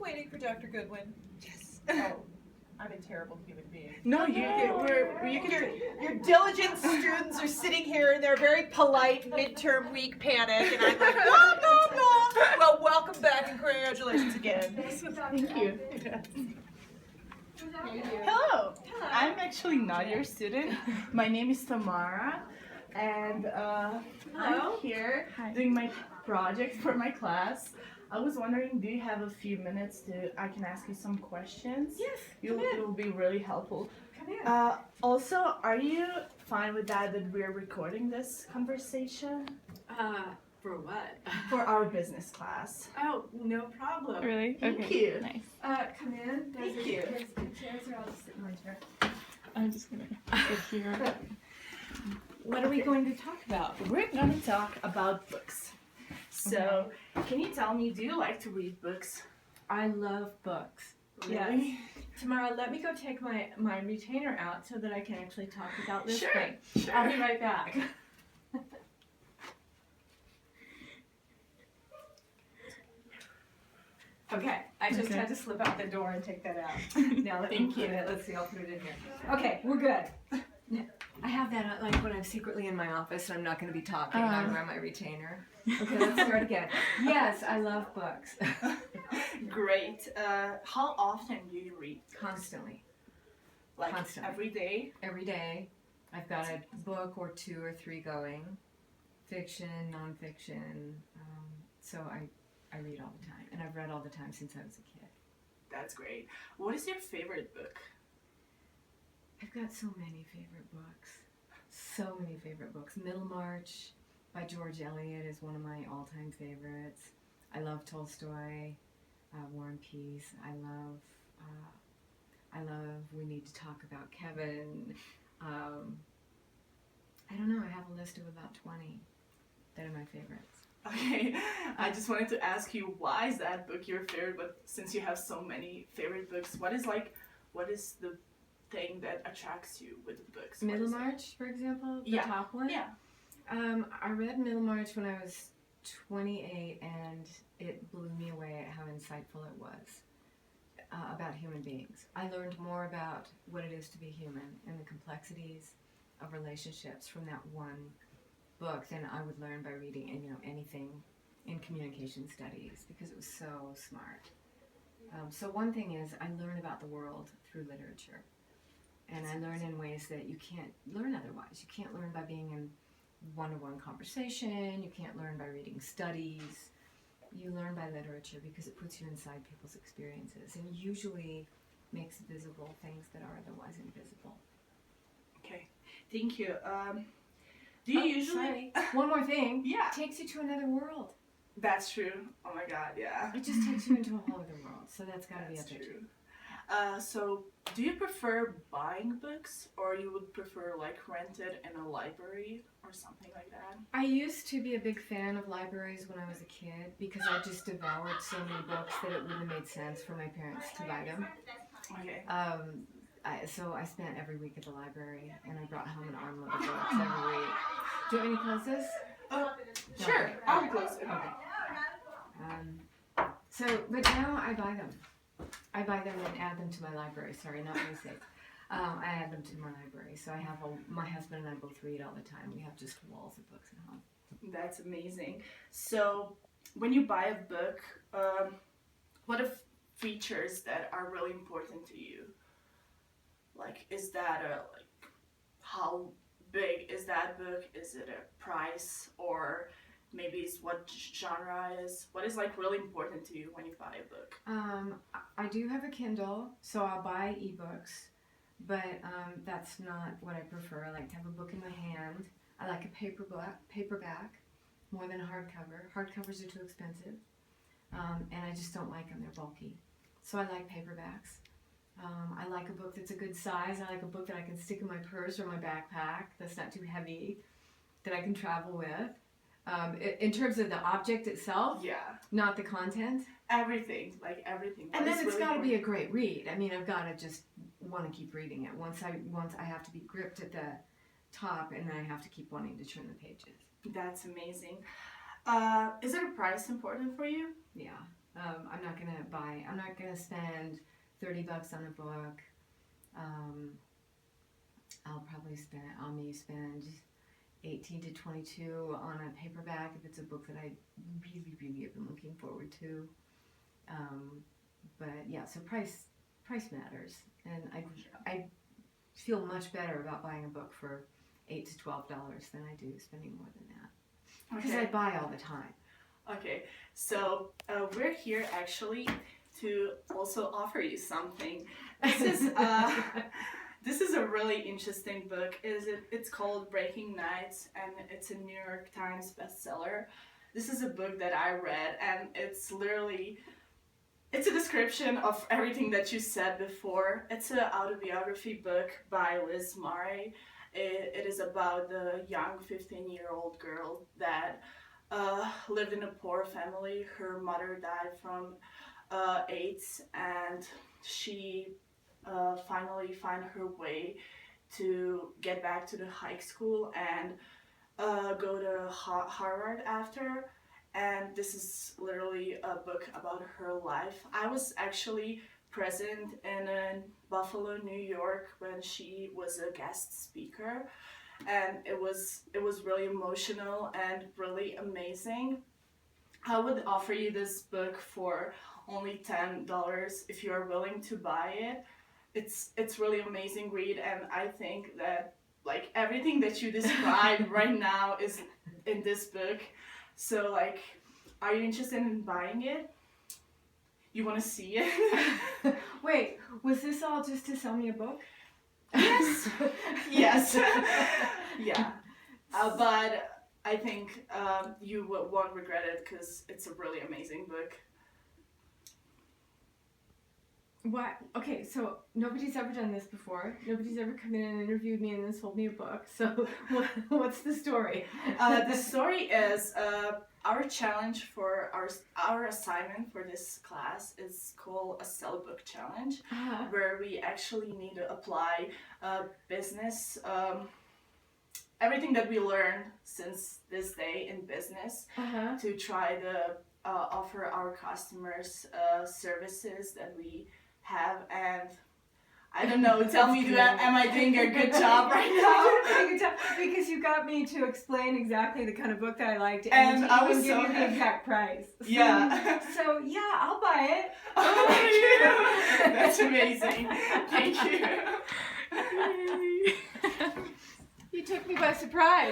waiting for Dr. Goodwin? Yes. Oh, I'm a terrible human being. No, your Diligent students are sitting here in their very polite midterm week panic, and I'm like, blah, blah, blah. Well, welcome back and congratulations again. Thank you. Hello. I'm actually not your student. My name is Tamara, and I'm here doing my project for my class. I was wondering, do you have a few minutes I can ask you some questions? Yes, It will be really helpful. Come in. Also, are you fine with that we're recording this conversation? For what? For our business class. Oh, no problem. Really? Thank Okay. you. Nice. Come in. Thank you. There's good chairs, or I'll just sit in my chair. I'm just gonna sit here. What are we going to talk about? We're going to talk about books. So, can you tell me, do you like to read books? I love books. Really? Tamara, let me go take my retainer out so that I can actually talk without Sure, listening. sure. I'll be right back. Okay, I just had to slip out the door and take that out. Now let me put it. Let's see, I'll put it in here. Okay, we're good. I have that like when I'm secretly in my office and I'm not going to be talking and I wear my retainer. Okay, let's start again. Yes, I love books. Great. How often do you read? Constantly. Like Constantly. every day? Every day. I've got a book or 2 or 3 going. Fiction, nonfiction. So I read all the time. And I've read all the time since I was a kid. That's great. What is your favorite book? I've got so many favorite books. So many favorite books. Middlemarch by George Eliot is one of my all-time favorites. I love Tolstoy, War and Peace. I love We Need to Talk About Kevin. I don't know, I have a list of about 20 that are my favorites. Okay, I just wanted to ask you, why is that book your favorite? But since you have so many favorite books, what is the thing that attracts you with the books? Middlemarch, for example, the Yeah. top one? Yeah. I read Middlemarch when I was 28, and it blew me away at how insightful it was about human beings. I learned more about what it is to be human and the complexities of relationships from that one book than I would learn by reading anything in communication studies, because it was so smart. So one thing is, I learn about the world through literature. And I learn in ways that you can't learn otherwise. You can't learn by being in one-to-one conversation. You can't learn by reading studies. You learn by literature because it puts you inside people's experiences and usually makes visible things that are otherwise invisible. Okay, thank you. Do you usually... Sorry. One more thing. Yeah. It takes you to another world. That's true. Oh my god, yeah. It just takes you into a whole other world. So that's got to be up That's there too. true. So, do you prefer buying books, or you would prefer like rented in a library or something like that? I used to be a big fan of libraries when I was a kid because I just devoured so many books that it wouldn't have made sense for my parents to buy them. Okay. So I spent every week at the library, and I brought home an armload of books every week. Do you want me to close this? Sure. I'll close it. Okay. But now I buy them. I buy them and add them to my library. Sorry, not basic. I add them to my library. So I have my husband and I both read all the time. We have just walls of books at home. That's amazing. So, when you buy a book, what are features that are really important to you? Like, is that how big is that book? Is it a price, or maybe it's what genre is? What is like really important to you when you buy a book? I do have a Kindle, so I'll buy ebooks, but that's not what I prefer. I like to have a book in my hand. I like a paperback more than a hardcover. Hardcovers are too expensive, and I just don't like them. They're bulky. So I like paperbacks. I like a book that's a good size. I like a book that I can stick in my purse or my backpack that's not too heavy, that I can travel with. In terms of the object itself, Yeah. not the content. Everything. And then it's got to be a great read. I mean, I've got to just want to keep reading it. Once I have to be gripped at the top, and then I have to keep wanting to turn the pages. That's amazing. Is it a price important for you? Yeah. I'm not gonna spend $30 on a book. I'll maybe spend 18 to 22 on a paperback if it's a book that I really, really have been looking forward to. But yeah, so price matters, and I feel much better about buying a book for $8 to $12 than I do spending more than that, because I buy all the time. Okay, so we're here actually to also offer you something. This is a really interesting book. It's called Breaking Nights, and it's a New York Times bestseller. This is a book that I read, and it's a description of everything that you said before. It's an autobiography book by Liz Murray. It is about the young 15-year-old girl that lived in a poor family. Her mother died from AIDS, and she finally found her way to get back to the high school and go to Harvard after. And this is literally a book about her life. I was actually present in Buffalo, New York when she was a guest speaker, and it was really emotional and really amazing. I would offer you this book for only $10 if you are willing to buy it. It's really amazing read, and I think that like everything that you described right now is in this book. So like, are you interested in buying it? You want to see it? Wait, was this all just to sell me a book? Yes. Yes. Yeah. But I think you won't regret it because it's a really amazing book. Why? Okay, so nobody's ever done this before. Nobody's ever come in and interviewed me and then sold me a book. So what's the story? The story is our challenge for our assignment for this class is called a Sell Book Challenge, where we actually need to apply business, everything that we learned since this day in business to try to offer our customers services that we have. And I don't know, tell me, am I doing a good job right now? You're doing a good job, because you got me to explain exactly the kind of book that I liked, And to I even was give so you the happy. exact price. Yeah. So yeah, I'll buy it. Oh, thank you. That's amazing. Thank you. You took me by surprise.